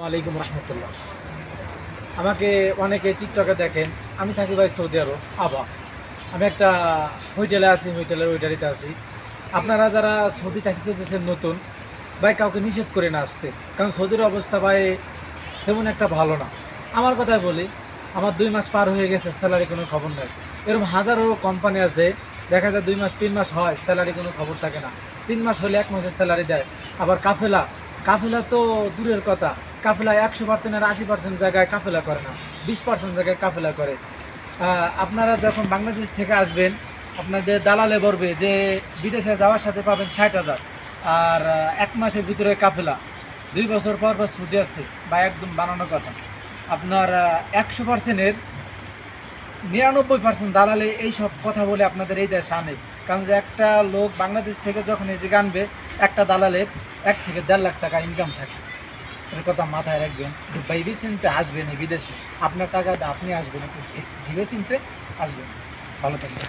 ওয়ালাইকুম রহমতুল্লাহ। আমাকে অনেকে টিকটকে দেখেন। আমি থাকি ভাই সৌদি আরব আবা। আমি একটা হোটেলে আছি, হোটেলের ওইটারিতে আছি। আপনারা যারা সৌদিতে আসতেছেন নতুন, ভাই কাউকে নিষেধ করে না আসতে, কারণ সৌদির অবস্থা ভাই তেমন একটা ভালো না। আমার কথাই বলি, আমার 2 মাস পার হয়ে গেছে, স্যালারি কোনো খবর নাই। এরকম হাজারো কোম্পানি আছে, দেখা যায় 2 মাস 3 মাস হয় স্যালারি কোনো খবর থাকে না। 3 মাস হলে 1 মাসের স্যালারি দেয়। আবার কাফেলা, কাফেলা তো দূরের কথা, কাফেলা 100% আর 80% জায়গায় কাফেলা করে না, 20% জায়গায় কাফেলা করে। আপনারা যখন বাংলাদেশ থেকে আসবেন, আপনাদের দালালে বলবে যে বিদেশে যাওয়ার সাথে পাবেন 60,000, আর 1 মাসের ভিতরে কাফেলা, 2 বছর পর পর ছুটি আছে বা একদম বানানো কথা। আপনার 100%-এর 99% দালালে এই সব কথা বলে আপনাদের এই দেশে আনে। কারণ যে একটা লোক বাংলাদেশ থেকে যখন এই যে আনবে, একটা দালালের 1 থেকে 1.5 লাখ টাকা ইনকাম থাকে। এর কথা মাথায় রাখবেন। ভেবে চিনতে আসবেন এই বিদেশে, আপনার টাকা আপনি আসবেন, ভেবে চিনতে আসবেন। ভালো থাকবেন।